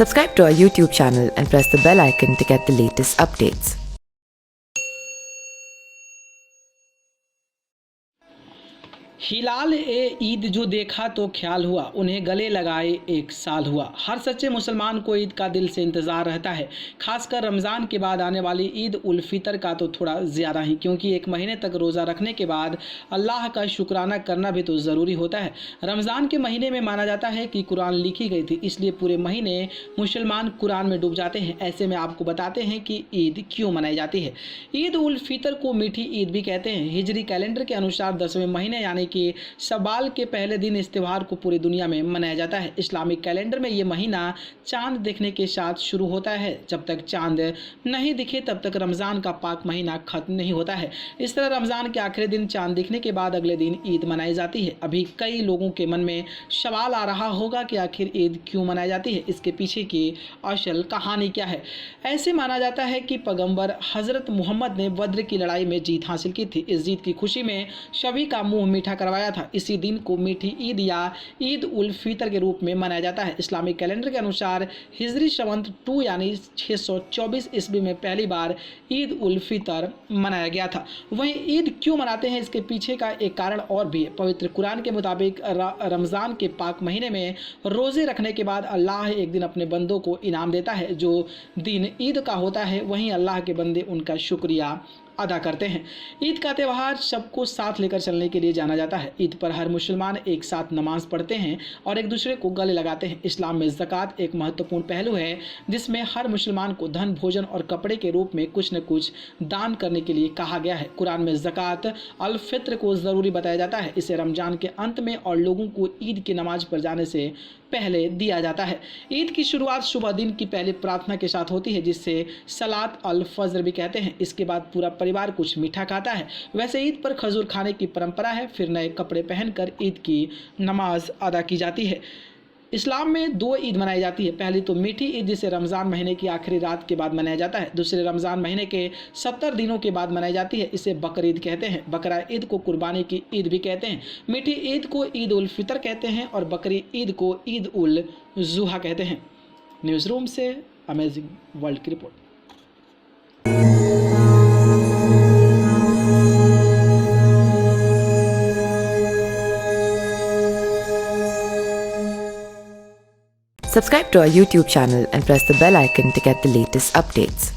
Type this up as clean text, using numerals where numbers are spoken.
Subscribe to our YouTube channel and press the bell icon to get the latest updates. हिलाल ए ईद जो देखा तो ख्याल हुआ, उन्हें गले लगाए एक साल हुआ। हर सच्चे मुसलमान को ईद का दिल से इंतज़ार रहता है, खासकर रमज़ान के बाद आने वाली ईद उल फितर का तो थोड़ा ज़्यादा ही, क्योंकि एक महीने तक रोज़ा रखने के बाद अल्लाह का शुक्राना करना भी तो ज़रूरी होता है। रमज़ान के महीने में माना जाता है कि कुरान लिखी गई थी, इसलिए पूरे महीने मुसलमान कुरान में डूब जाते हैं। ऐसे में आपको बताते हैं कि ईद क्यों मनाई जाती है। ईद उल फितर को मीठी ईद भी कहते हैं। हिजरी कैलेंडर के अनुसार 10वें महीने यानी कि शवाल के पहले दिन इस त्यौहार को पूरी दुनिया में मनाया जाता है। इस्लामिक कैलेंडर में ये महीना चांद दिखने के साथ शुरू होता है। जब तक चांद नहीं दिखे तब तक रमज़ान का पाक महीना खत्म नहीं होता है। इस तरह रमज़ान के आखिरी दिन चांद दिखने के बाद अगले दिन ईद मनाई जाती है। अभी कई लोगों के मन में सवाल आ रहा होगा कि आखिर ईद क्यों मनाई जाती है, इसके पीछे की असल कहानी क्या है। ऐसे माना जाता है कि पैगंबर हज़रत मोहम्मद ने बद्र की लड़ाई में जीत हासिल की थी। इस जीत की खुशी में सभी का मुंह मीठा करवाया था। इसी दिन को मीठी ईद या ईद उल फितर के रूप में मनाया जाता है। इस्लामिक कैलेंडर के अनुसार हिजरी संवत 2 यानी 624 ईस्वी में पहली बार ईद उल फितर मनाया गया था। वहीं ईद क्यों मनाते हैं, इसके पीछे का एक कारण और भी है। पवित्र कुरान के मुताबिक रमज़ान के पाक महीने में रोज़े रखने के बाद अल्लाह एक दिन अपने बंदों को इनाम देता है। जो दिन ईद का होता है वहीं अल्लाह के बंदे उनका शुक्रिया अदा करते हैं। ईद का त्यौहार सबको साथ लेकर चलने के लिए जाना जाता है। ईद पर हर मुसलमान एक साथ नमाज पढ़ते हैं और एक दूसरे को गले लगाते हैं। इस्लाम में ज़कात एक महत्वपूर्ण पहलू है, जिसमें हर मुसलमान को धन, भोजन और कपड़े के रूप में कुछ न कुछ दान करने के लिए कहा गया है। कुरान में ज़कात अल फित्र को ज़रूरी बताया जाता है। इसे रमज़ान के अंत में और लोगों को ईद की नमाज पर जाने से पहले दिया जाता है। ईद की शुरुआत सुबह दिन की पहली प्रार्थना के साथ होती है, जिससे सलात अल फजर भी कहते हैं। इसके बाद पूरा परिवार कुछ मीठा खाता है। वैसे ईद पर खजूर खाने की परंपरा है। फिर नए कपड़े पहनकर ईद की नमाज अदा की जाती है। इस्लाम में 2 ईद मनाई जाती है। पहली तो मीठी ईद, जिसे रमज़ान महीने की आखिरी रात के बाद मनाया जाता है। दूसरे रमज़ान महीने के 70 दिनों के बाद मनाई जाती है। इसे बकर ईद कहते हैं। बकरा ईद को कुर्बानी की ईद भी कहते हैं। मीठी ईद को ईद उल फितर कहते हैं और बकरी ईद को ईद उल जुहा कहते हैं। न्यूज़ रूम से अमेजिंग वर्ल्ड की report. Subscribe to our YouTube channel and press the bell icon to get the latest updates.